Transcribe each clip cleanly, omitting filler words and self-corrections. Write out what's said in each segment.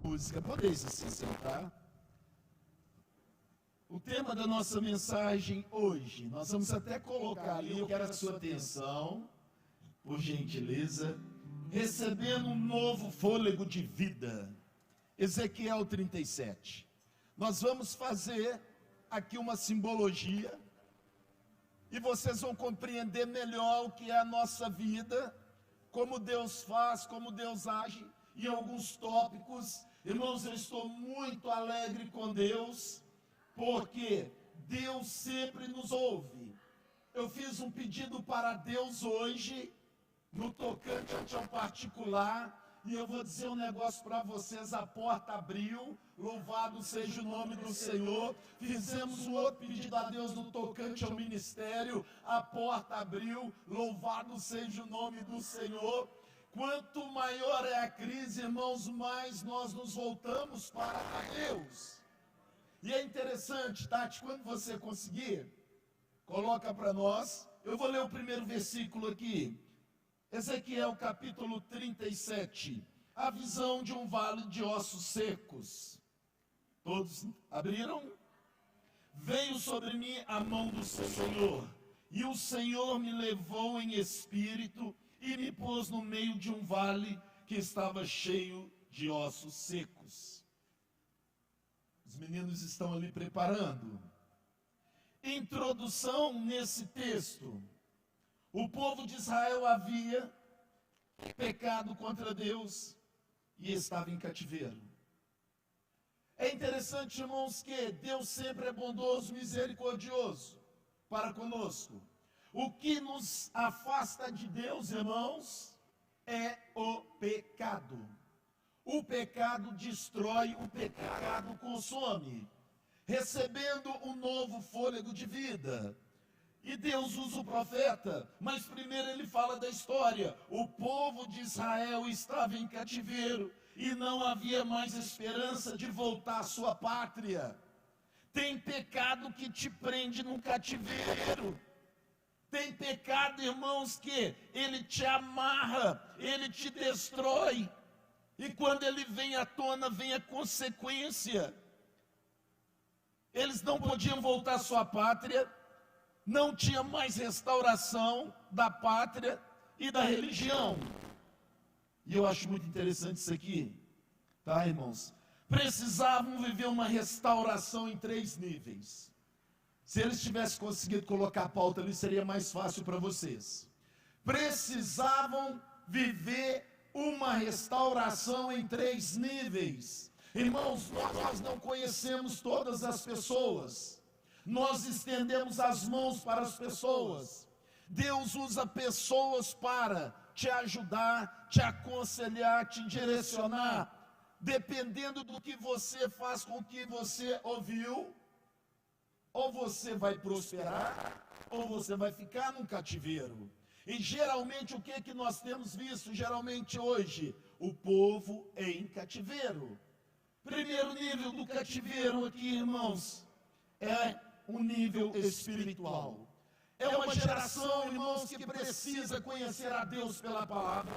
música. Podem se sentar. O tema da nossa mensagem hoje, nós vamos até colocar ali, eu quero a sua atenção, por gentileza, recebendo um novo fôlego de vida. Ezequiel 37. Nós vamos fazer aqui uma simbologia e vocês vão compreender melhor o que é a nossa vida, como Deus faz, como Deus age em alguns tópicos. Irmãos, eu estou muito alegre com Deus, porque Deus sempre nos ouve. Eu fiz um pedido para Deus hoje, no tocante ao particular, e eu vou dizer um negócio para vocês, a porta abriu, louvado seja o nome do Senhor. Fizemos um outro pedido a Deus no tocante ao ministério, a porta abriu, louvado seja o nome do Senhor. Quanto maior é a crise, irmãos, mais nós nos voltamos para Deus. E é interessante, Tati, quando você conseguir, coloca para nós. Eu vou ler o primeiro versículo aqui. Ezequiel capítulo 37. A visão de um vale de ossos secos. Todos abriram? Veio sobre mim a mão do Senhor, e o Senhor me levou em espírito e me pôs no meio de um vale que estava cheio de ossos secos. Os meninos estão ali preparando. Introdução nesse texto. O povo de Israel havia pecado contra Deus e estava em cativeiro. É interessante, irmãos, que Deus sempre é bondoso, misericordioso para conosco. O que nos afasta de Deus, irmãos, é o pecado. O pecado destrói, o pecado consome. Recebendo um novo fôlego de vida. E Deus usa o profeta, mas primeiro ele fala da história. O povo de Israel estava em cativeiro e não havia mais esperança de voltar à sua pátria. Tem pecado que te prende no cativeiro. Tem pecado, irmãos, que ele te amarra, ele te destrói. E quando ele vem à tona, vem a consequência. Eles não podiam voltar à sua pátria, não tinha mais restauração da pátria e da religião. E eu acho muito interessante isso aqui, tá, irmãos? Precisavam viver uma restauração em 3 níveis. Se eles tivessem conseguido colocar a pauta ali, seria mais fácil para vocês. Precisavam viver uma restauração em 3 níveis. Irmãos, nós não conhecemos todas as pessoas. Nós estendemos as mãos para as pessoas. Deus usa pessoas para te ajudar, te aconselhar, te direcionar. Dependendo do que você faz com o que você ouviu, ou você vai prosperar, ou você vai ficar num cativeiro. E geralmente o que é que nós temos visto? Geralmente hoje, o povo é em cativeiro. Primeiro nível do cativeiro aqui, irmãos, é um nível espiritual. É uma geração, irmãos, que precisa conhecer a Deus pela palavra.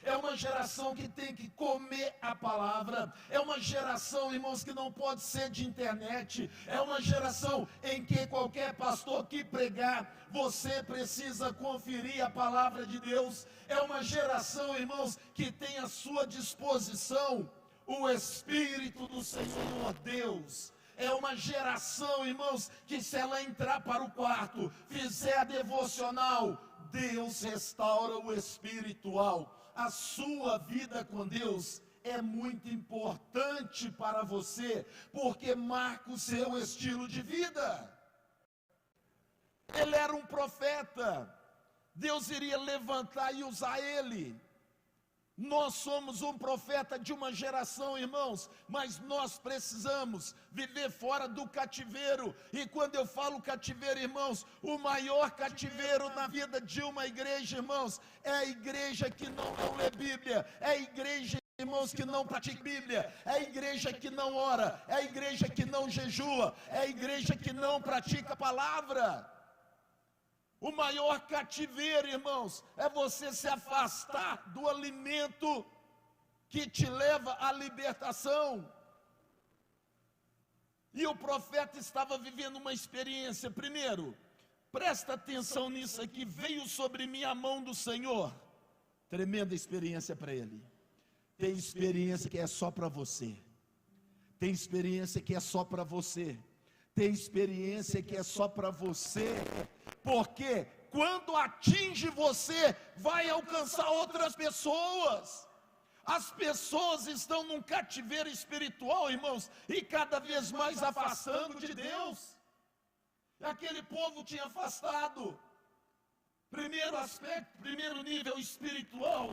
É uma geração que tem que comer a palavra. É uma geração, irmãos, que não pode ser de internet. É uma geração em que qualquer pastor que pregar, você precisa conferir a palavra de Deus. É uma geração, irmãos, que tem à sua disposição o Espírito do Senhor Deus. É uma geração, irmãos, que se ela entrar para o quarto, fizer a devocional, Deus restaura o espiritual. A sua vida com Deus é muito importante para você, porque marca o seu estilo de vida. Ele era um profeta, Deus iria levantar e usar ele. Nós somos um profeta de uma geração, irmãos, mas nós precisamos viver fora do cativeiro. E quando eu falo cativeiro, irmãos, o maior cativeiro na vida de uma igreja, irmãos, é a igreja que não lê Bíblia, é a igreja, irmãos, que não pratica Bíblia, é a igreja que não ora, é a igreja que não jejua, é a igreja que não pratica a palavra. O maior cativeiro, irmãos, é você se afastar do alimento que te leva à libertação. E o profeta estava vivendo uma experiência. Primeiro, presta atenção nisso aqui, veio sobre mim a mão do Senhor. Tremenda experiência para ele. Tem experiência que é só para você. Tem experiência que é só para você. Tem experiência que é só para você. Porque quando atinge você, vai alcançar outras pessoas. As pessoas estão num cativeiro espiritual, irmãos, e cada vez mais afastando de Deus. Aquele povo tinha afastado. Primeiro aspecto, primeiro nível espiritual.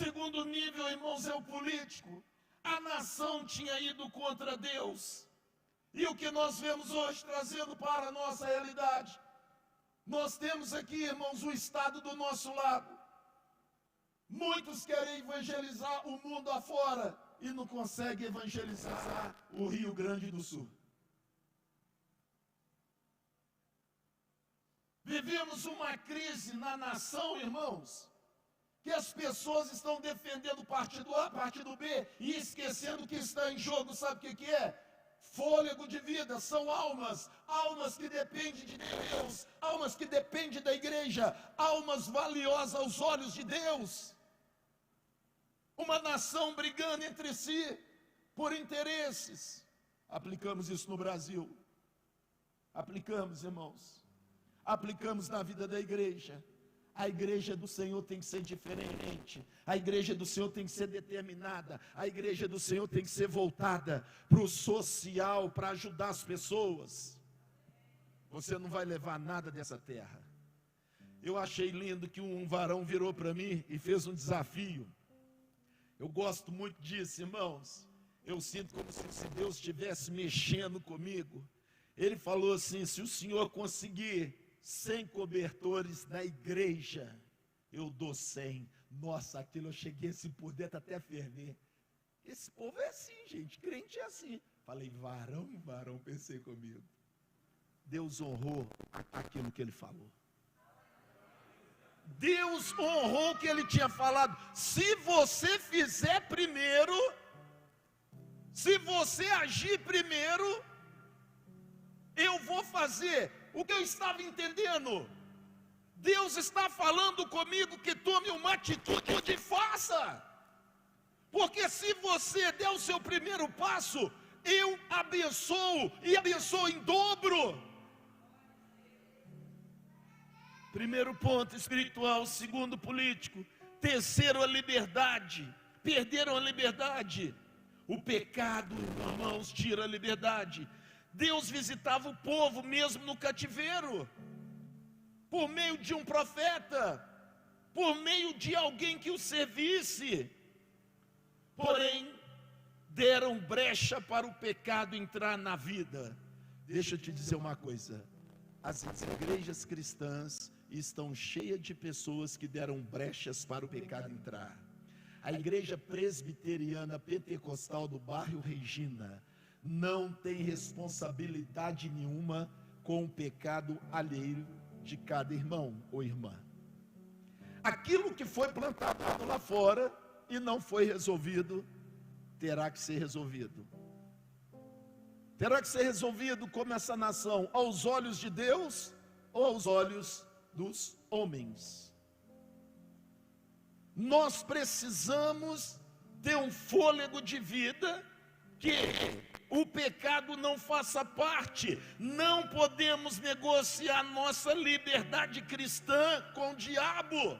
Segundo nível, irmãos, é o político. A nação tinha ido contra Deus. E o que nós vemos hoje, trazendo para a nossa realidade, nós temos aqui, irmãos, o estado do nosso lado. Muitos querem evangelizar o mundo afora e não conseguem evangelizar o Rio Grande do Sul. Vivemos uma crise na nação, irmãos, que as pessoas estão defendendo o partido A, partido B, e esquecendo que está em jogo, sabe o que é? Fôlego de vida, são almas que dependem de Deus, almas que dependem da igreja, almas valiosas aos olhos de Deus. Uma nação brigando entre si por interesses. Aplicamos isso no Brasil. Aplicamos, irmãos. Aplicamos na vida da igreja. A igreja do Senhor tem que ser diferente. A igreja do Senhor tem que ser determinada. A igreja do Senhor tem que ser voltada para o social, para ajudar as pessoas. Você não vai levar nada dessa terra. Eu achei lindo que um varão virou para mim e fez um desafio. Eu gosto muito disso, irmãos. Eu sinto como se Deus estivesse mexendo comigo. Ele falou assim: se o senhor conseguir 100 cobertores na igreja, eu dou 100. Nossa, aquilo eu cheguei assim por dentro até ferver. Esse povo é assim, gente, crente é assim. Falei, varão e varão, pensei comigo. Deus honrou aquilo que ele falou. Deus honrou o que ele tinha falado. Se você fizer primeiro, se você agir primeiro, eu vou fazer. O que eu estava entendendo? Deus está falando comigo que tome uma atitude e faça. Porque se você der o seu primeiro passo, eu abençoo e abençoo em dobro. Primeiro ponto, espiritual. Segundo, político. Terceiro, a liberdade. Perderam a liberdade. O pecado, irmãos, tira a liberdade. Deus visitava o povo mesmo no cativeiro, por meio de um profeta, por meio de alguém que o servisse. Porém, deram brecha para o pecado entrar na vida. Deixa eu te dizer uma coisa. As igrejas cristãs estão cheias de pessoas que deram brechas para o pecado entrar. A igreja presbiteriana pentecostal do bairro Regina não tem responsabilidade nenhuma com o pecado alheio de cada irmão ou irmã. Aquilo que foi plantado lá fora e não foi resolvido, terá que ser resolvido. Terá que ser resolvido como essa nação, aos olhos de Deus ou aos olhos dos homens. Nós precisamos ter um fôlego de vida, que o pecado não faça parte. Não podemos negociar nossa liberdade cristã com o diabo.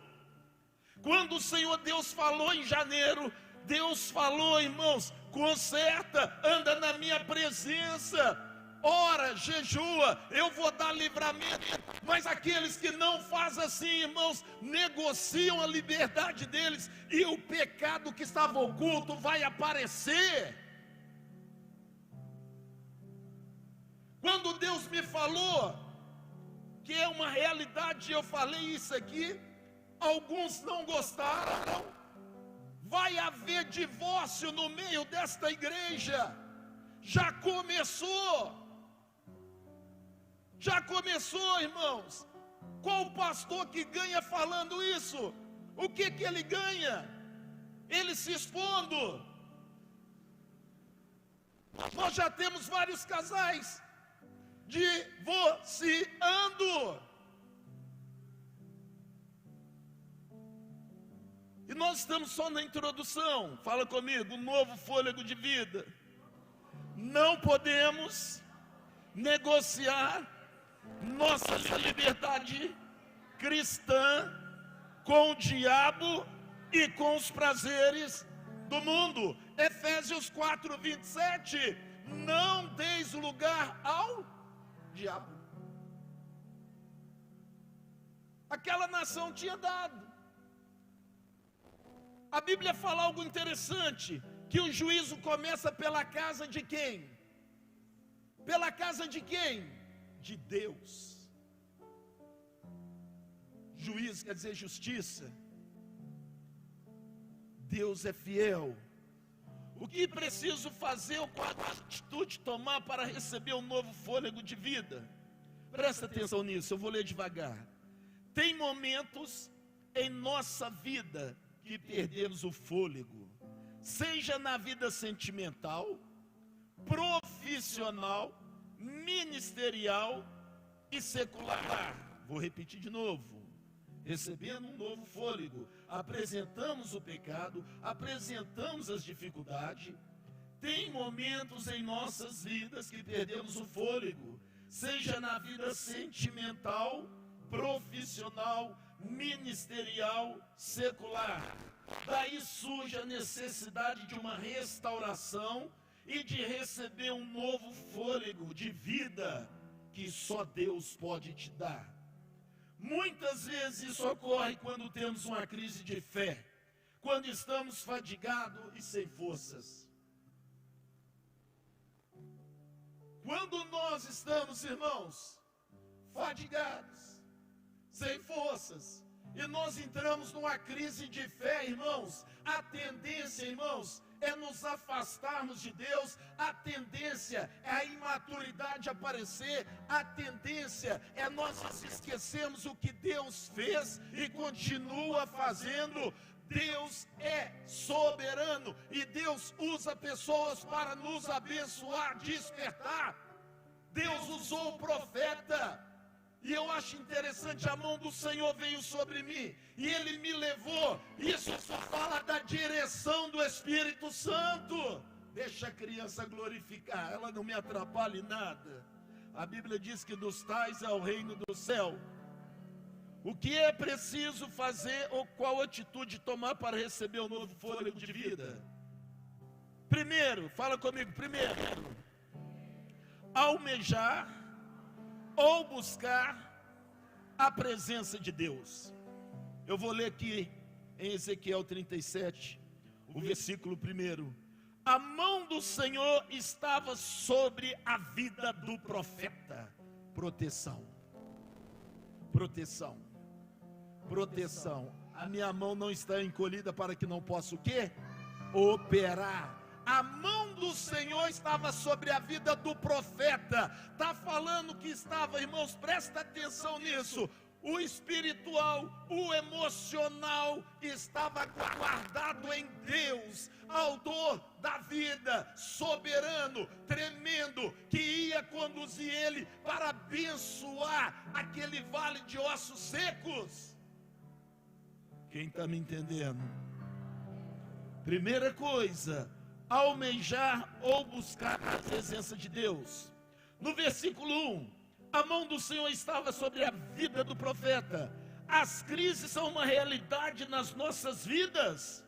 Quando o Senhor Deus falou em janeiro, Deus falou, irmãos, conserta, anda na minha presença, ora, jejua, eu vou dar livramento. Mas aqueles que não fazem assim, irmãos, negociam a liberdade deles, e o pecado que estava oculto vai aparecer. Quando Deus me falou que é uma realidade, eu falei isso aqui, alguns não gostaram. Vai haver divórcio no meio desta igreja. Já começou, irmãos. Qual o pastor que ganha falando isso? O que ele ganha? ele se expondo. Nós já temos vários casais divorciando. E nós estamos só na introdução. Fala comigo, um novo fôlego de vida. Não podemos negociar nossa liberdade cristã com o diabo e com os prazeres do mundo. Efésios 4:27. Não deis lugar ao diabo. Aquela nação tinha dado. A Bíblia fala algo interessante, que o juízo começa pela casa de quem? Pela casa de quem? De Deus. Juízo quer dizer justiça. Deus é fiel. O que preciso fazer, ou qual atitude tomar para receber um novo fôlego de vida? Presta atenção nisso, eu vou ler devagar. Tem momentos em nossa vida que perdemos o fôlego, seja na vida sentimental, profissional, ministerial e secular. Vou repetir de novo. Recebendo um novo fôlego, apresentamos o pecado, apresentamos as dificuldades. Tem momentos em nossas vidas que perdemos o fôlego, seja na vida sentimental, profissional, ministerial, secular. Daí surge a necessidade de uma restauração e de receber um novo fôlego de vida que só Deus pode te dar. Muitas vezes isso ocorre quando temos uma crise de fé, quando estamos fadigados e sem forças. Quando nós estamos, irmãos, fadigados, sem forças, e nós entramos numa crise de fé, irmãos, a tendência, irmãos, é nos afastarmos de Deus, a tendência é a imaturidade aparecer, a tendência é nós esquecermos o que Deus fez e continua fazendo. Deus é soberano e Deus usa pessoas para nos abençoar, despertar. Deus usou o profeta. E eu acho interessante, a mão do Senhor veio sobre mim, e Ele me levou. Isso só fala da direção do Espírito Santo. Deixa a criança glorificar, ela não me atrapalha em nada. A Bíblia diz que dos tais é o reino do céu. O que é preciso fazer, ou qual atitude tomar para receber o novo fôlego de vida? Primeiro, fala comigo, primeiro, almejar ou buscar a presença de Deus. Eu vou ler aqui em Ezequiel 37, o versículo 1. A mão do Senhor estava sobre a vida do profeta. Proteção. Proteção. Proteção. A minha mão não está encolhida para que não possa o quê? Operar. A mão do Senhor estava sobre a vida do profeta. Está falando que estava, irmãos, presta atenção nisso. O espiritual, o emocional estava guardado em Deus, autor da vida, soberano, tremendo, que ia conduzir ele para abençoar aquele vale de ossos secos. Quem está me entendendo? Primeira coisa, almejar ou buscar a presença de Deus. No versículo 1, a mão do Senhor estava sobre a vida do profeta. As crises são uma realidade nas nossas vidas.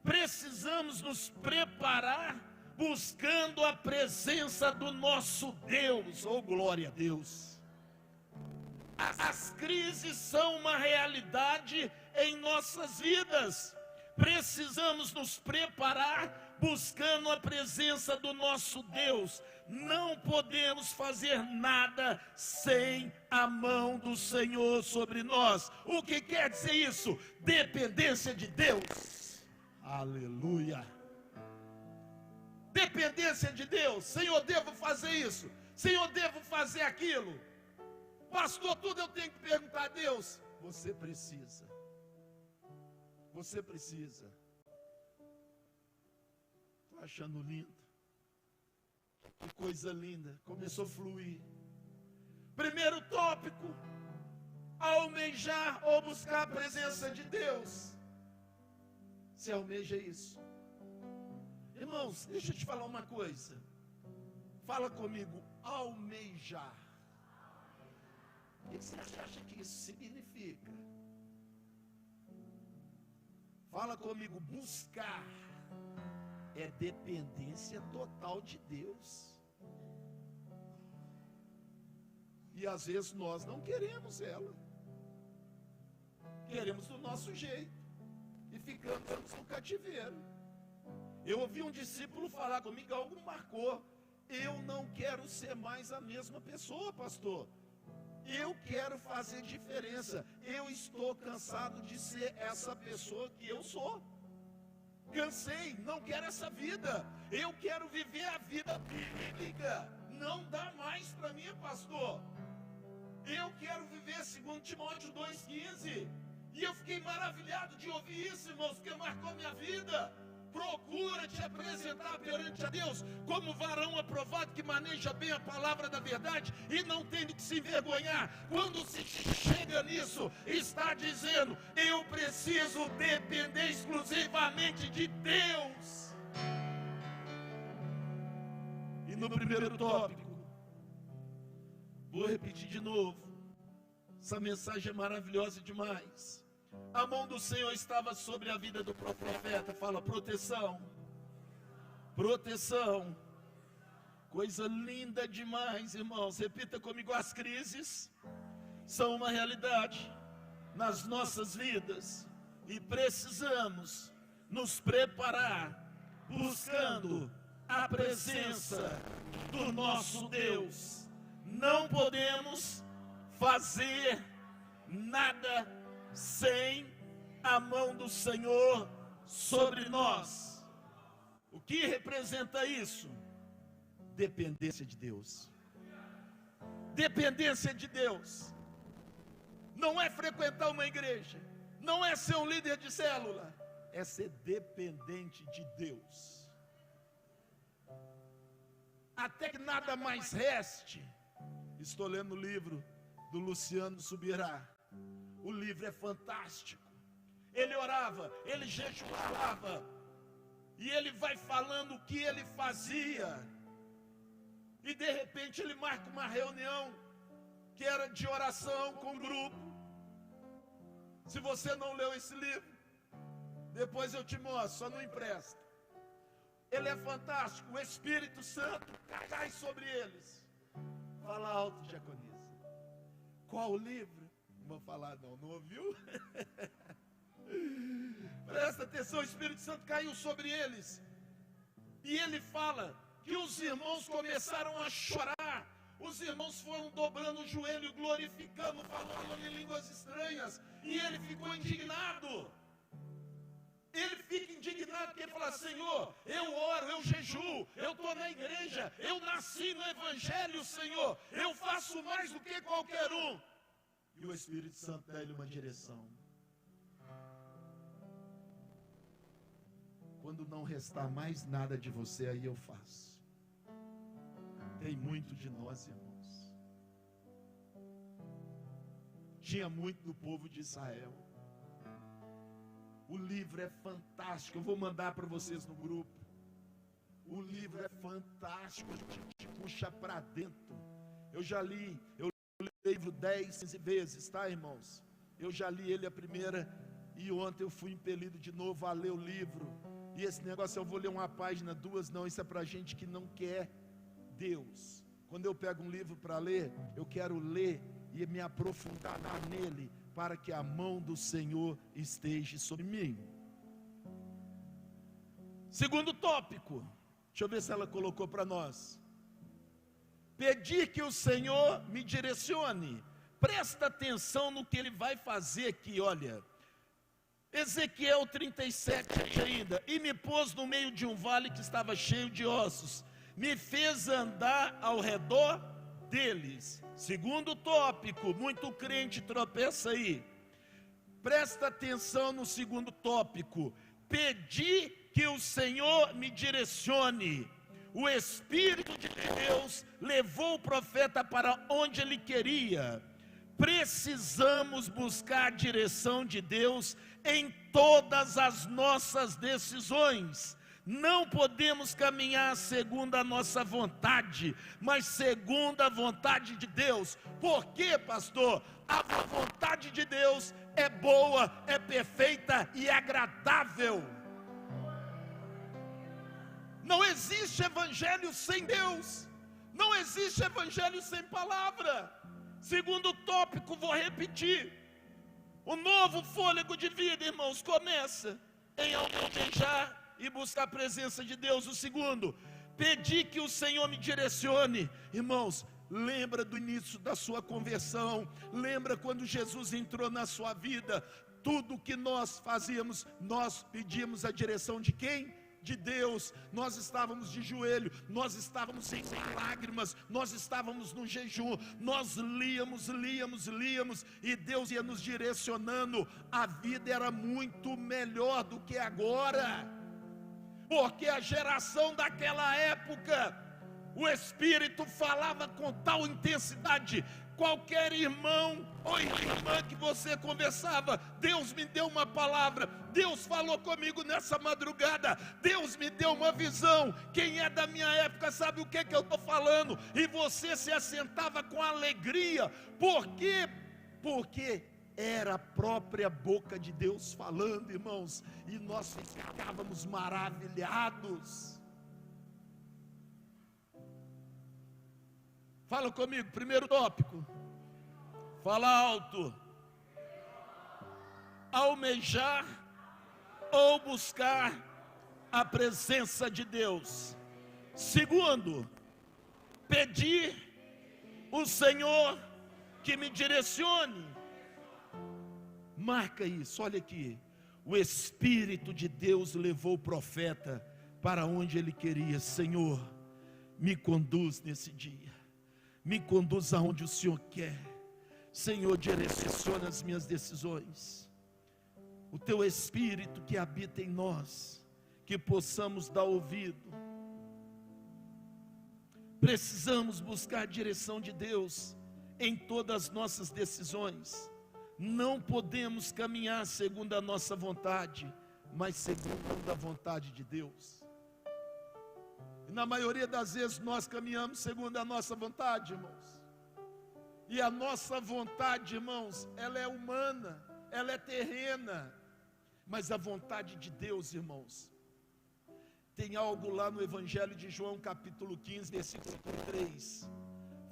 Precisamos nos preparar buscando a presença do nosso Deus. Oh, glória a Deus. As crises são uma realidade em nossas vidas. Precisamos nos preparar buscando a presença do nosso Deus. Não podemos fazer nada sem a mão do Senhor sobre nós. O que quer dizer isso? Dependência de Deus. Aleluia. Dependência de Deus. Senhor, devo fazer isso. Senhor, devo fazer aquilo. Pastor, tudo eu tenho que perguntar a Deus. Você precisa. Você precisa. Estou achando lindo. Que coisa linda. Começou a fluir. Primeiro tópico: almejar ou buscar a presença de Deus. Você almeja isso? Irmãos, deixa eu te falar uma coisa. Fala comigo, almejar. O que você acha que isso significa? Fala comigo, buscar. É dependência total de Deus. E às vezes nós não queremos ela. Queremos do nosso jeito. E ficamos no cativeiro. Eu ouvi um discípulo falar comigo, algo marcou. Eu não quero ser mais a mesma pessoa, pastor. Eu quero fazer diferença. Eu estou cansado de ser essa pessoa que eu sou. Cansei, não quero essa vida. Eu quero viver a vida bíblica. Não dá mais para mim, pastor. Eu quero viver segundo Timóteo 2,15. E eu fiquei maravilhado de ouvir isso, irmãos, porque marcou minha vida. Procura te apresentar perante a Deus como varão aprovado que maneja bem a palavra da verdade e não tem do que se envergonhar. Quando se chega nisso, está dizendo: eu preciso depender exclusivamente de Deus. E no primeiro tópico, vou repetir de novo, essa mensagem é maravilhosa demais. A mão do Senhor estava sobre a vida do profeta. Fala, proteção. Proteção. Coisa linda demais, irmãos. Repita comigo, as crises são uma realidade nas nossas vidas. E precisamos nos preparar, buscando a presença do nosso Deus. Não podemos fazer nada sem a mão do Senhor sobre nós. O que representa isso? Dependência de Deus. Dependência de Deus. Não é frequentar uma igreja, não é ser um líder de célula, é ser dependente de Deus. Até que nada mais reste. Estou lendo o livro do Luciano Subirá. O livro é fantástico. Ele orava, ele jejuava, e ele vai falando o que ele fazia. E de repente ele marca uma reunião que era de oração com o grupo. Se você não leu esse livro, depois eu te mostro, só não empresta. Ele é fantástico, o Espírito Santo cai sobre eles. Fala alto, diaconisa. Qual o livro? Não vou falar não ouviu? Presta atenção, o Espírito Santo caiu sobre eles. E ele fala que os irmãos começaram a chorar. Os irmãos foram dobrando o joelho, glorificando, falando em línguas estranhas. E ele ficou indignado. Ele fica indignado porque ele fala: Senhor, eu oro, eu jejuo, eu estou na igreja, eu nasci no Evangelho, Senhor, eu faço mais do que qualquer um. E o Espírito Santo dá-lhe uma direção. Quando não restar mais nada de você, aí eu faço. Tem muito de nós, irmãos. Tinha muito do povo de Israel. O livro é fantástico. Eu vou mandar para vocês no grupo. O livro é fantástico. Te puxa para dentro. Eu já li o livro 10, 15 vezes, tá, irmãos? Eu já li ele a primeira. E ontem eu fui impelido de novo a ler o livro. E esse negócio, eu vou ler uma página, duas, não. Isso é para gente que não quer Deus. Quando eu pego um livro para ler, eu quero ler e me aprofundar nele, para que a mão do Senhor esteja sobre mim. Segundo tópico, deixa eu ver se ela colocou para nós. Pedir que o Senhor me direcione. Presta atenção no que ele vai fazer aqui, olha. Ezequiel 37 ainda. E me pôs no meio de um vale que estava cheio de ossos. Me fez andar ao redor deles. Segundo tópico, muito crente tropeça aí. Presta atenção no segundo tópico. Pedir que o Senhor me direcione. O Espírito de Deus levou o profeta para onde ele queria. Precisamos buscar a direção de Deus em todas as nossas decisões. Não podemos caminhar segundo a nossa vontade, mas segundo a vontade de Deus. Por quê, pastor? A vontade de Deus é boa, é perfeita e agradável. Não existe evangelho sem Deus. Não existe evangelho sem palavra. Segundo tópico, vou repetir. O novo fôlego de vida, irmãos, começa em almejar e buscar a presença de Deus. O segundo, pedir que o Senhor me direcione. Irmãos, lembra do início da sua conversão. Lembra quando Jesus entrou na sua vida. Tudo que nós fazíamos, nós pedíamos a direção de quem? De Deus. Nós estávamos de joelho, nós estávamos em lágrimas, nós estávamos no jejum, nós líamos, e Deus ia nos direcionando. A vida era muito melhor do que agora, porque a geração daquela época, o Espírito falava com tal intensidade. Qualquer irmão ou irmã que você conversava, Deus me deu uma palavra, Deus falou comigo nessa madrugada, Deus me deu uma visão. Quem é da minha época sabe o que eu estou falando. E você se assentava com alegria. Por quê? Porque era a própria boca de Deus falando, irmãos, e nós ficávamos maravilhados. Fala comigo, primeiro tópico. Fala alto. Almejar ou buscar a presença de Deus. Segundo, pedir o Senhor que me direcione. Marca isso, olha aqui. O Espírito de Deus levou o profeta para onde ele queria. Senhor, me conduz nesse dia. Me conduz aonde o Senhor quer. Senhor, direciona as minhas decisões. O teu Espírito que habita em nós, que possamos dar ouvido. Precisamos buscar a direção de Deus em todas as nossas decisões. Não podemos caminhar segundo a nossa vontade, mas segundo a vontade de Deus. E na maioria das vezes nós caminhamos segundo a nossa vontade, irmãos. E a nossa vontade, irmãos, ela é humana, ela é terrena. Mas a vontade de Deus, irmãos, tem algo lá no Evangelho de João, capítulo 15, versículo 3.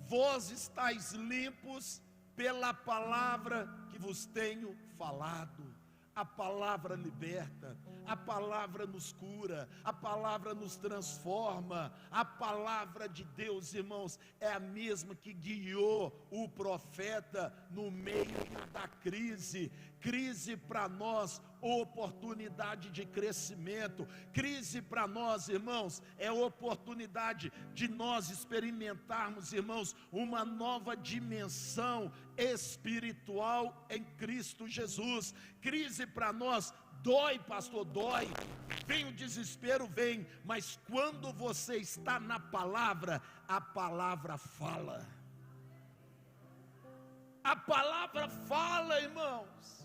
Vós estáis limpos pela palavra que vos tenho falado. A palavra liberta, a palavra nos cura, a palavra nos transforma. A palavra de Deus, irmãos, é a mesma que guiou o profeta no meio da crise. Crise para nós, oportunidade de crescimento. Crise para nós, irmãos, é oportunidade de nós experimentarmos, irmãos, uma nova dimensão espiritual em Cristo Jesus. Crise para nós, dói, pastor, dói. Vem o desespero, vem. Mas quando você está na palavra, a palavra fala. A palavra fala, irmãos.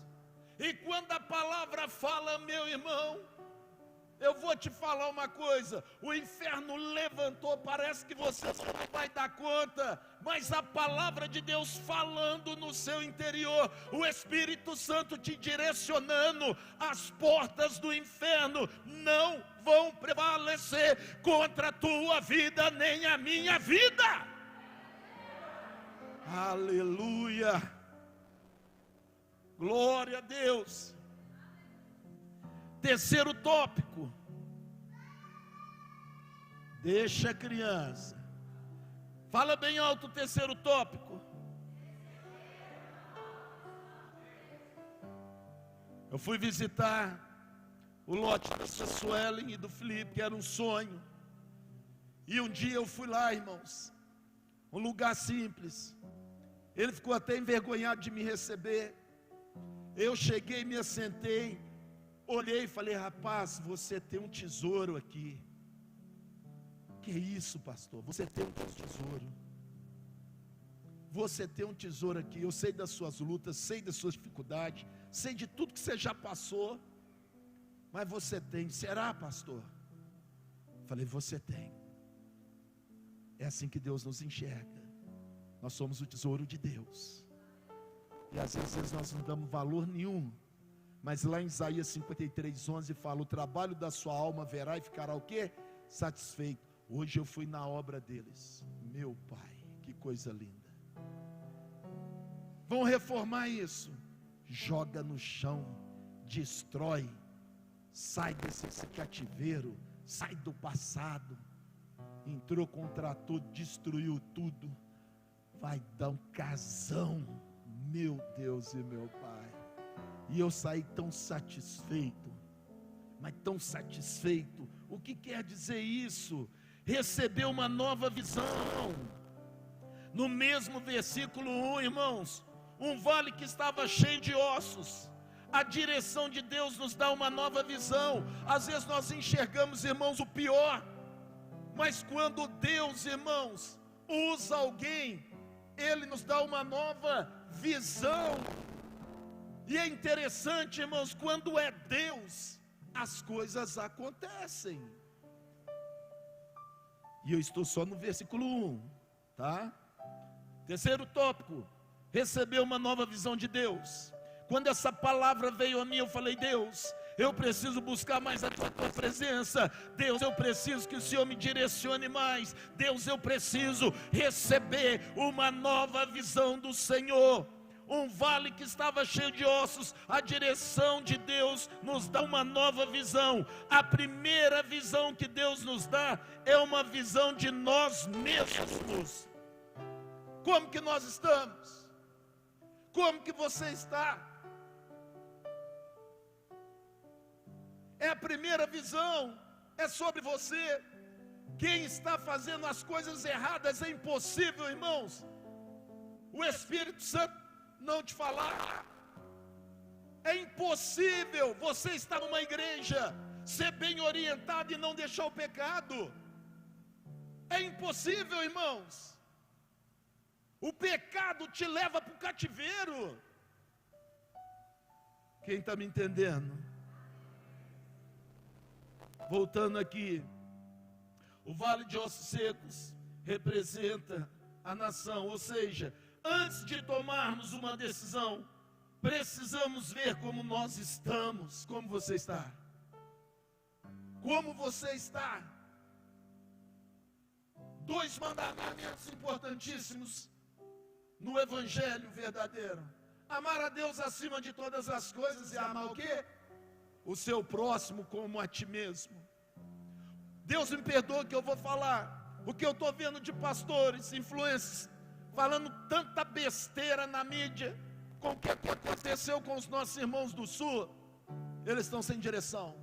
E quando a palavra fala, meu irmão, eu vou te falar uma coisa: o inferno levantou, parece que você não vai dar conta, mas a palavra de Deus falando no seu interior, o Espírito Santo te direcionando, as portas do inferno não vão prevalecer contra a tua vida, nem a minha vida. Aleluia. Glória a Deus. Terceiro tópico. Deixa a criança. Fala bem alto o terceiro tópico. Eu fui visitar o lote da Suelen e do Felipe, que era um sonho. E um dia eu fui lá, irmãos. Um lugar simples. Ele ficou até envergonhado de me receber. Eu cheguei, me assentei, Olhei e falei: rapaz, você tem um tesouro aqui. Que isso, pastor? Você tem um tesouro. Você tem um tesouro aqui. Eu sei das suas lutas, sei das suas dificuldades, sei de tudo que você já passou. Mas você tem. Será, pastor? Falei: você tem. É assim que Deus nos enxerga. Nós somos o tesouro de Deus. E às vezes nós não damos valor nenhum. Mas lá em Isaías 53:11 fala: o trabalho da sua alma verá e ficará o quê? Satisfeito. Hoje eu fui na obra deles. Meu Pai, que coisa linda. Vão reformar isso. Joga no chão, destrói, sai desse cativeiro, sai do passado. Entrou, contratou, destruiu tudo. Vai dar um casão. Meu Deus e meu Pai. E eu saí tão satisfeito, mas tão satisfeito. O que quer dizer isso? Receber uma nova visão. No mesmo versículo 1, irmãos, um vale que estava cheio de ossos. A direção de Deus nos dá uma nova visão. Às vezes nós enxergamos, irmãos, o pior. Mas quando Deus, irmãos, usa alguém, Ele nos dá uma nova visão. E é interessante, irmãos, quando é Deus, as coisas acontecem. E eu estou só no versículo 1, tá? Terceiro tópico: receber uma nova visão de Deus. Quando essa palavra veio a mim, eu falei: Deus, eu preciso buscar mais a tua presença. Deus, eu preciso que o Senhor me direcione mais. Deus, eu preciso receber uma nova visão do Senhor. Um vale que estava cheio de ossos, a direção de Deus nos dá uma nova visão. A primeira visão que Deus nos dá é uma visão de nós mesmos. Como que nós estamos? Como que você está? É a primeira visão, é sobre você. Quem está fazendo as coisas erradas, é impossível, irmãos, o Espírito Santo não te falar. É impossível você estar numa igreja, ser bem orientado e não deixar o pecado. É impossível, irmãos. O pecado te leva para o cativeiro. Quem está me entendendo? Voltando aqui, o vale de ossos secos representa a nação, ou seja, antes de tomarmos uma decisão, precisamos ver como nós estamos. Como você está? Como você está? Dois mandamentos importantíssimos no Evangelho verdadeiro: amar a Deus acima de todas as coisas e amar o quê? O seu próximo como a ti mesmo. Deus me perdoa que eu vou falar o que eu estou vendo de pastores, influencers, falando tanta besteira na mídia, com o que aconteceu com os nossos irmãos do Sul. Eles estão sem direção,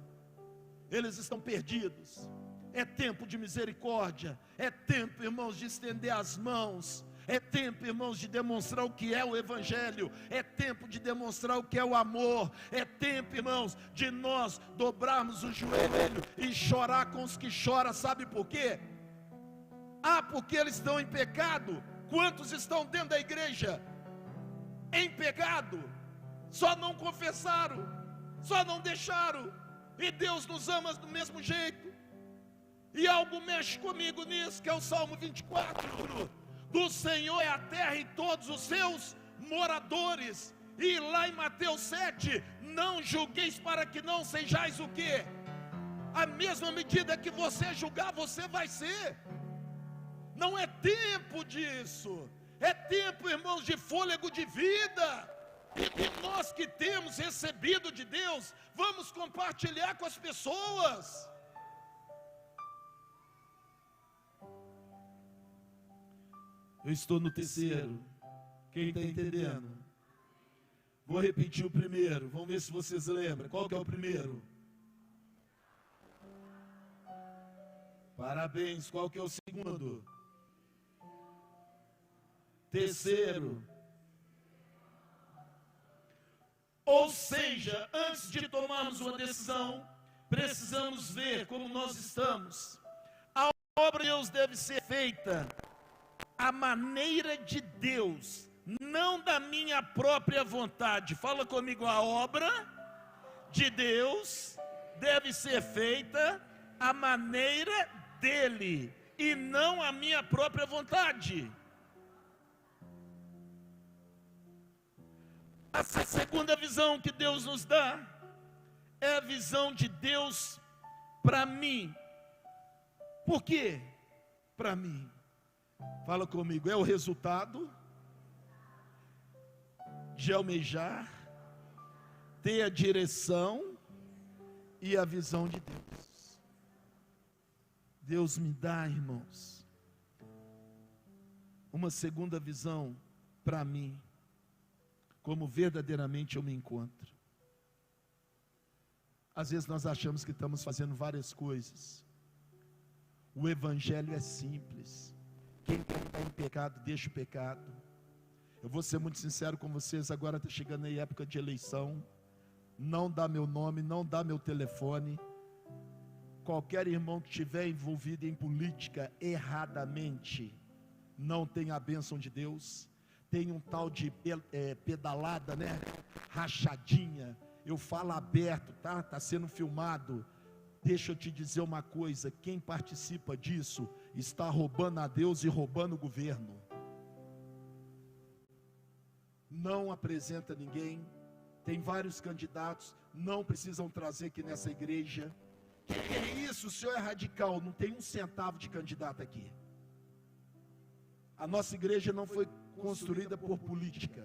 eles estão perdidos. É tempo de misericórdia, é tempo, irmãos, de estender as mãos, é tempo, irmãos, de demonstrar o que é o Evangelho, é tempo de demonstrar o que é o amor, é tempo, irmãos, de nós dobrarmos o joelho e chorar com os que choram. Sabe por quê? Porque eles estão em pecado. Quantos estão dentro da igreja em pecado? Só não confessaram, só não deixaram, e Deus nos ama do mesmo jeito. E algo mexe comigo nisso, que é o Salmo 24. Do Senhor é a terra e todos os seus moradores. E lá em Mateus 7, não julgueis para que não sejais o quê? A mesma medida que você julgar, você vai ser. Não é tempo disso. É tempo, irmãos, de fôlego de vida. E nós que temos recebido de Deus, vamos compartilhar com as pessoas. Eu estou no terceiro. Quem está entendendo? Vou repetir o primeiro. Vamos ver se vocês lembram. Qual que é o primeiro? Parabéns. Qual que é o segundo? Terceiro. Ou seja, antes de tomarmos uma decisão, precisamos ver como nós estamos. A obra de Deus deve ser feita à maneira de Deus, não da minha própria vontade. Fala comigo, a obra de Deus deve ser feita à maneira dele, e não à minha própria vontade. A segunda visão que Deus nos dá é a visão de Deus para mim. Por quê? Para mim. Fala comigo, é o resultado de almejar, ter a direção e a visão de Deus. Deus me dá, irmãos, uma segunda visão para mim, como verdadeiramente eu me encontro. Às vezes nós achamos que estamos fazendo várias coisas. O evangelho é simples. Quem está em pecado, deixa o pecado. Eu vou ser muito sincero com vocês, agora está chegando aí a época de eleição. Não dá meu nome, não dá meu telefone. Qualquer irmão que estiver envolvido em política erradamente, não tem a bênção de Deus. Tem um tal de pedalada, né? Rachadinha. Eu falo aberto, tá? Está sendo filmado. Deixa eu te dizer uma coisa, quem participa disso está roubando a Deus e roubando o governo. Não apresenta ninguém. Tem vários candidatos, não precisam trazer aqui nessa igreja. Que é isso? O senhor é radical, não tem um centavo de candidato aqui. A nossa igreja não foi construída por política.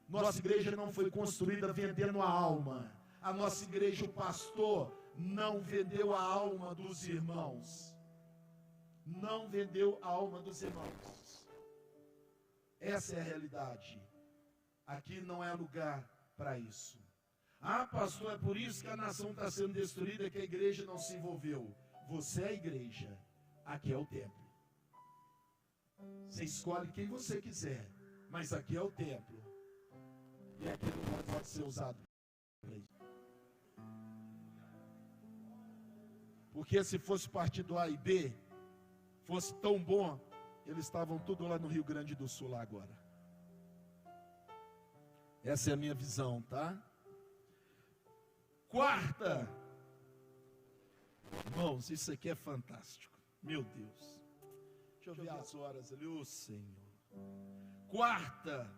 Nossa igreja não foi construída vendendo a alma. A nossa igreja, o pastor não vendeu a alma dos irmãos. Não vendeu a alma dos irmãos. Essa é a realidade. Aqui não é lugar para isso. Ah, pastor, é por isso que a nação está sendo destruída, que a igreja não se envolveu. Você é a igreja, aqui é o templo. Você escolhe quem você quiser, mas aqui é o templo. E aqui não pode ser usado para isso. Porque se fosse partido A e B, fosse tão bom, eles estavam tudo lá no Rio Grande do Sul lá agora. Essa é a minha visão, tá? Quarta. Irmãos, isso aqui é fantástico. Meu Deus. Deixa eu ver as horas ali, ô Senhor. Quarta.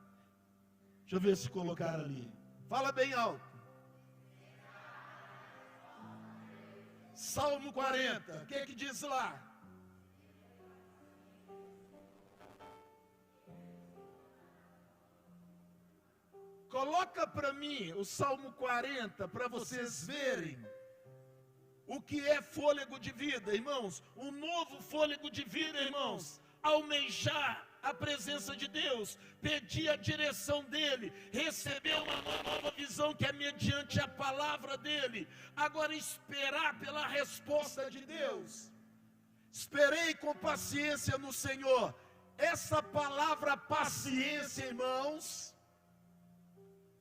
Deixa eu ver se colocaram ali. Fala bem alto. Salmo 40. O que diz lá? Coloca para mim o Salmo 40 para vocês verem o que é fôlego de vida, irmãos. Um novo fôlego de vida, irmãos. Almejar a presença de Deus, pedir a direção dele, receber uma nova visão que é mediante a palavra dele. Agora esperar pela resposta de Deus. Esperei com paciência no Senhor. Essa palavra paciência, irmãos,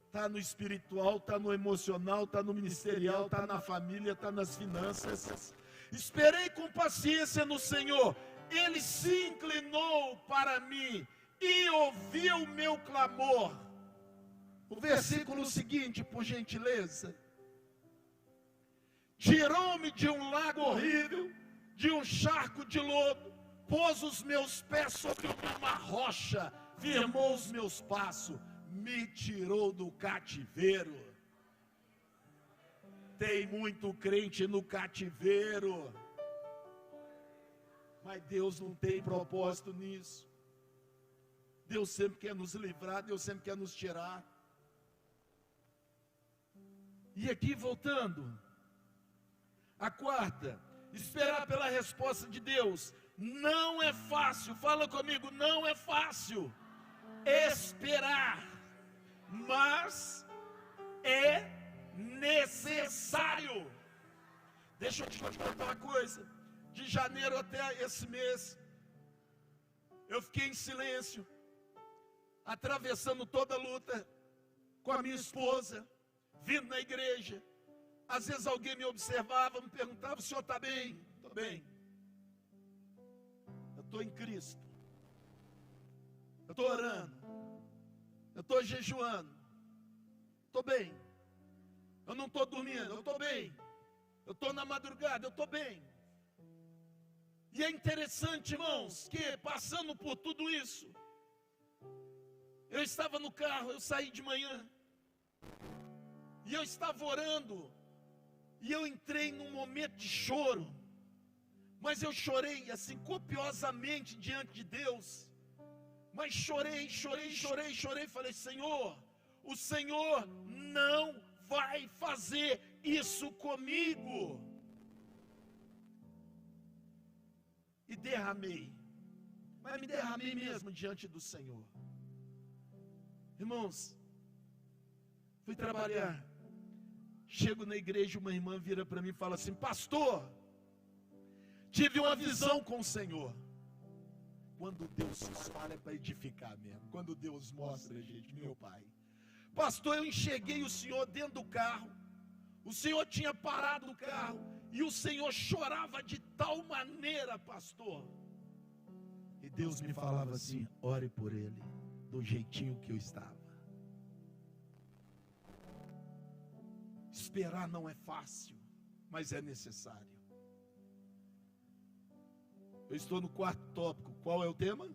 está no espiritual, está no emocional, está no ministerial, está na família, está nas finanças. Esperei com paciência no Senhor. Ele se inclinou para mim e ouviu o meu clamor. O versículo seguinte, por gentileza. Tirou-me de um lago horrível, de um charco de lodo, pôs os meus pés sobre uma rocha, firmou os meus passos, me tirou do cativeiro. Tem muito crente no cativeiro, mas Deus não tem propósito nisso. Deus sempre quer nos livrar, Deus sempre quer nos tirar. E aqui voltando, a quarta, esperar pela resposta de Deus. Não é fácil, fala comigo, não é fácil esperar, mas é necessário. Deixa eu te contar uma coisa. De janeiro até esse mês, eu fiquei em silêncio, atravessando toda a luta com a minha esposa, vindo na igreja. Às vezes alguém me observava, me perguntava: o senhor está bem? Estou bem. Eu estou em Cristo. Eu estou orando. Eu estou jejuando. Estou bem. Eu não estou dormindo. Eu estou bem. Eu estou na madrugada. Eu estou bem. E é interessante, irmãos, que passando por tudo isso, eu estava no carro, eu saí de manhã, e eu estava orando, e eu entrei num momento de choro, mas eu chorei assim copiosamente diante de Deus, mas chorei, falei: Senhor, o Senhor não vai fazer isso comigo. E derramei, mas me derramei mesmo diante do Senhor. Irmãos, fui trabalhar, chego na igreja, uma irmã vira para mim e fala assim: pastor, tive uma visão com o Senhor. Quando Deus fala é para edificar mesmo, quando Deus mostra, gente, meu pai. Pastor, eu enxerguei o Senhor dentro do carro, o Senhor tinha parado o carro, e o Senhor chorava de tal maneira, pastor. E Deus me falava assim: ore por ele, do jeitinho que eu estava. Esperar não é fácil, mas é necessário. Eu estou no quarto tópico. Qual é o tema?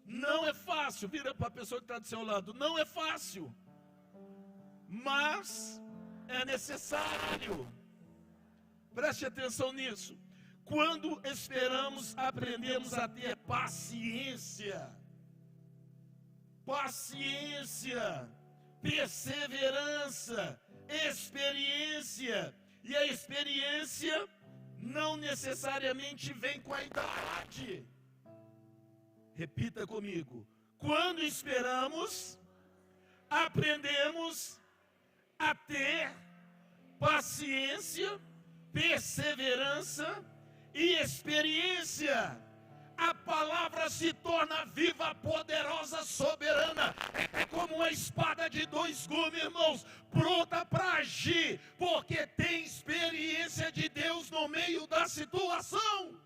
Não é fácil. Vira para a pessoa que está do seu lado: não é fácil, mas é necessário. Preste atenção nisso. Quando esperamos, aprendemos a ter paciência. Paciência, perseverança, experiência. E a experiência não necessariamente vem com a idade. Repita comigo: quando esperamos, aprendemos a ter paciência, perseverança e experiência. A palavra se torna viva, poderosa, soberana. É como uma espada de dois gumes, irmãos, pronta para agir, porque tem experiência de Deus no meio da situação.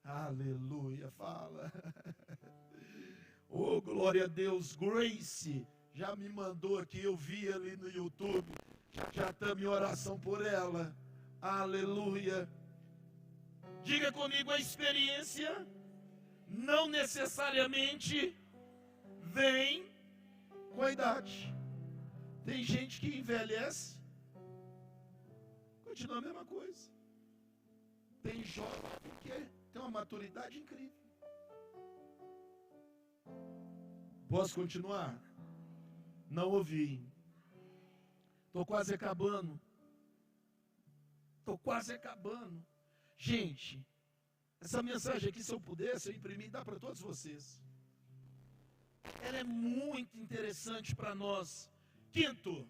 Aleluia, fala. Oh, glória a Deus. Grace já me mandou aqui, eu vi ali no YouTube, já está minha oração por ela. Aleluia. Diga comigo: a experiência não necessariamente vem com a idade. Tem gente que envelhece, continua a mesma coisa. Tem jovem que tem uma maturidade incrível. Posso continuar? Não ouvi. Estou quase acabando. Gente, essa mensagem aqui, se eu pudesse, eu imprimir e dar para todos vocês. Ela é muito interessante para nós. Quinto,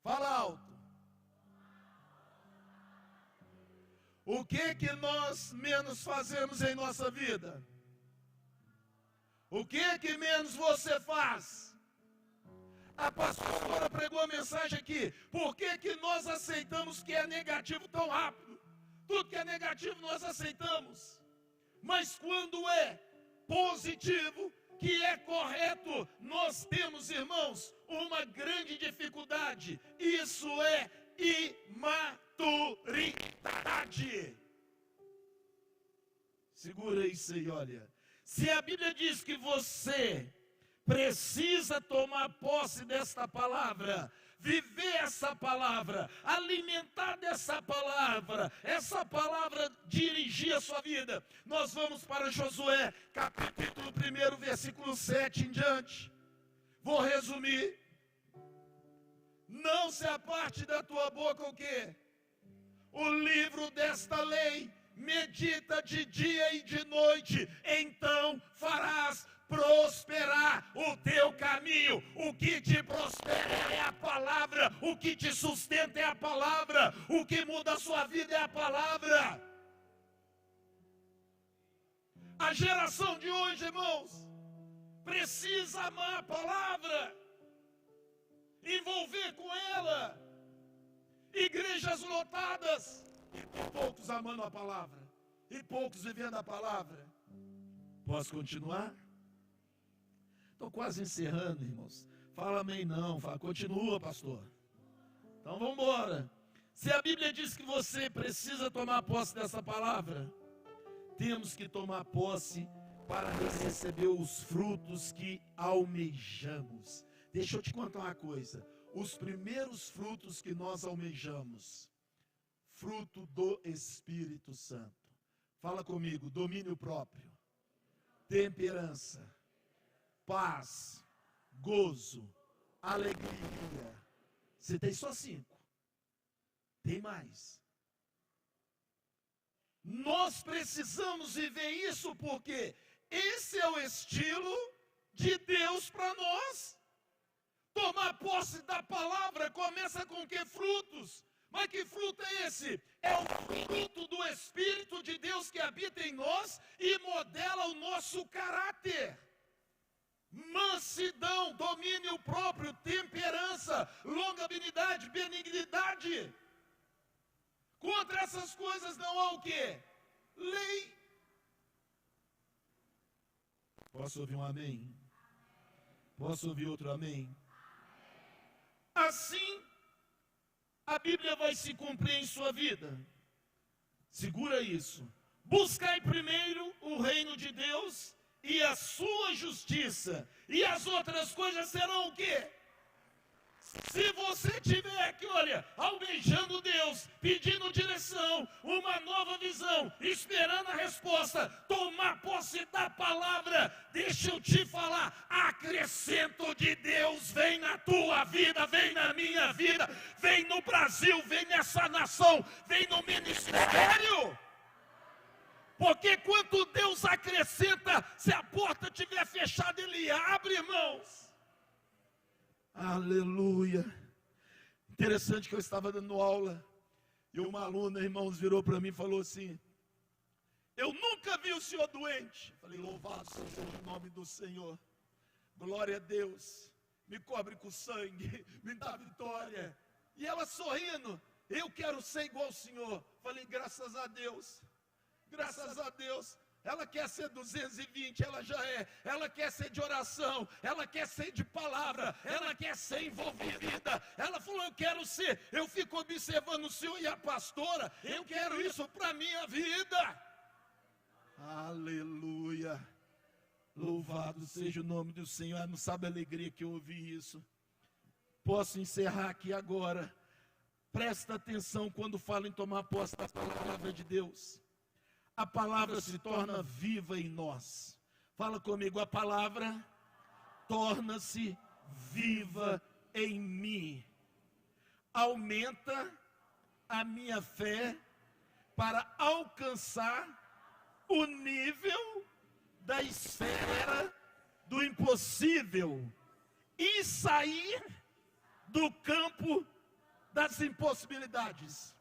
fala alto. O que nós menos fazemos em nossa vida? O que menos você faz? A pastora pregou a mensagem aqui: por que nós aceitamos que é negativo tão rápido? Tudo que é negativo nós aceitamos. Mas quando é positivo, que é correto, nós temos, irmãos, uma grande dificuldade. Isso é imaturidade. Segura isso aí, olha. Se a Bíblia diz que você precisa tomar posse desta palavra, viver essa palavra, alimentar dessa palavra, essa palavra dirigir a sua vida. Nós vamos para Josué, capítulo 1, versículo 7 em diante. Vou resumir. Não se aparte da tua boca o quê? O livro desta lei, medita de dia e de noite, então farás prosperar o teu caminho. O que te prospera é a palavra, o que te sustenta é a palavra, o que muda a sua vida é a palavra. A geração de hoje, irmãos, precisa amar a palavra, envolver com ela. Igrejas lotadas e poucos amando a palavra, e poucos vivendo a palavra. Posso continuar? Estou quase encerrando, irmãos. Fala amém não, fala, continua, pastor. Então vamos embora. Se a Bíblia diz que você precisa tomar posse dessa palavra, temos que tomar posse para receber os frutos que almejamos. Deixa eu te contar uma coisa. Os primeiros frutos que nós almejamos, fruto do Espírito Santo. Fala comigo, domínio próprio, temperança, paz, gozo, alegria. Você tem só 5. Tem mais. Nós precisamos viver isso porque esse é o estilo de Deus para nós. Tomar posse da palavra começa com que frutos? Mas que fruto é esse? É o fruto do Espírito de Deus que habita em nós e modela o nosso caráter. Mansidão, domínio próprio, temperança, longanimidade, benignidade. Contra essas coisas não há o quê? Lei. Posso ouvir um amém? Posso ouvir outro amém? Assim, a Bíblia vai se cumprir em sua vida. Segura isso. Buscai primeiro o reino de Deus e a sua justiça, e as outras coisas serão o quê? Se você estiver aqui, olha, almejando Deus, pedindo direção, uma nova visão, esperando a resposta, tomar posse da palavra, deixa eu te falar, acrescento de Deus vem na tua vida, vem na minha vida, vem no Brasil, vem nessa nação, vem no ministério. Porque quando Deus acrescenta, se a porta estiver fechada, Ele abre, irmãos. Aleluia. Interessante que eu estava dando aula e uma aluna, irmãos, virou para mim e falou assim: eu nunca vi o senhor doente. Falei, louvado seja o nome do Senhor. Glória a Deus. Me cobre com sangue, me dá vitória. E ela sorrindo, eu quero ser igual ao Senhor. Falei, graças a Deus. Graças a Deus. Ela quer ser 220, ela já é. Ela quer ser de oração, ela quer ser de palavra, ela quer ser envolvida. Ela falou, eu quero ser. Eu fico observando o senhor e a pastora, eu quero isso para a minha vida. Aleluia. Louvado seja o nome do Senhor. Não sabe a alegria que eu ouvi isso. Posso encerrar aqui agora. Presta atenção quando falo em tomar posse da palavra de Deus. A palavra se torna viva em nós. Fala comigo, a palavra torna-se viva em mim. Aumenta a minha fé para alcançar o nível da esfera do impossível e sair do campo das impossibilidades.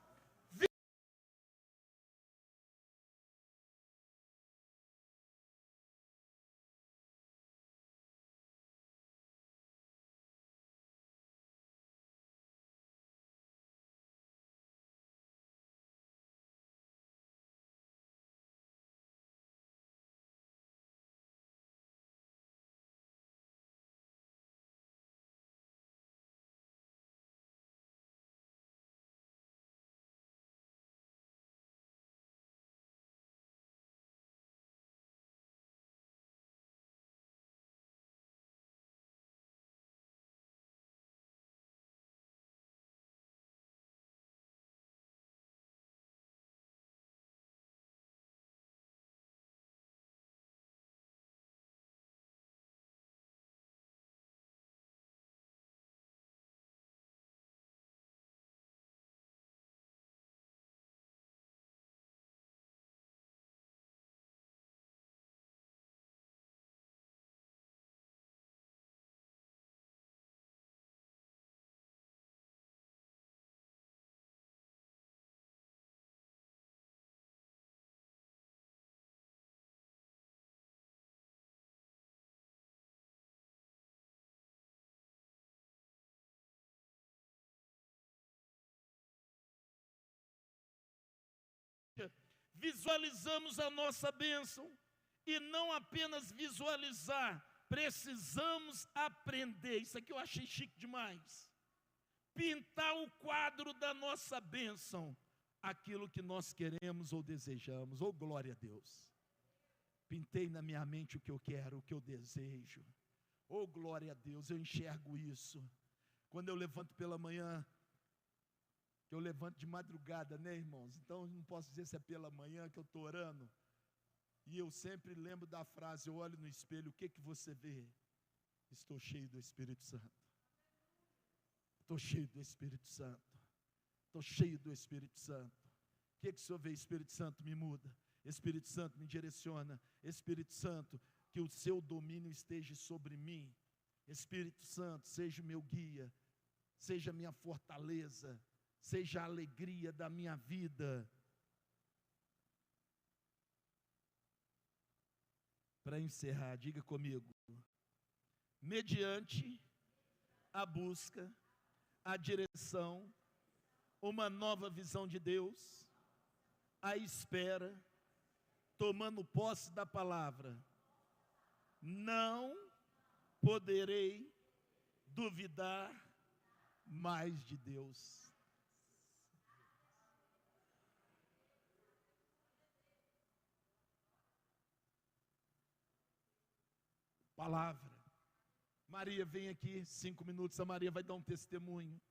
visualizamos a nossa bênção, e não apenas visualizar, precisamos aprender. Isso aqui eu achei chique demais. Pintar o quadro da nossa bênção, aquilo que nós queremos ou desejamos. Oh, glória a Deus. Pintei na minha mente o que eu quero, o que eu desejo. Oh, glória a Deus, eu enxergo isso. Quando eu levanto pela manhã, que eu levanto de madrugada, né, irmãos? Então, não posso dizer se é pela manhã que eu estou orando. E eu sempre lembro da frase, eu olho no espelho, o que que você vê? Estou cheio do Espírito Santo. Estou cheio do Espírito Santo. Estou cheio do Espírito Santo. O que que o Senhor vê? Espírito Santo me muda. Espírito Santo me direciona. Espírito Santo, que o seu domínio esteja sobre mim. Espírito Santo, seja o meu guia, seja a minha fortaleza, seja a alegria da minha vida. Para encerrar, diga comigo: mediante a busca, a direção, uma nova visão de Deus, a espera, tomando posse da palavra, não poderei duvidar mais de Deus. Palavra. Maria, vem aqui, 5 minutos, a Maria vai dar um testemunho.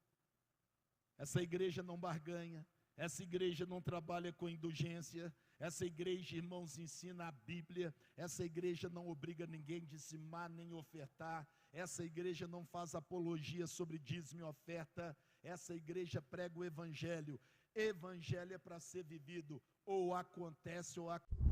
Essa igreja não barganha, essa igreja não trabalha com indulgência, essa igreja, irmãos, ensina a Bíblia, essa igreja não obriga ninguém a dizimar nem ofertar, essa igreja não faz apologia sobre dízimo e oferta, essa igreja prega o evangelho. Evangelho é para ser vivido, ou acontece ou acontece.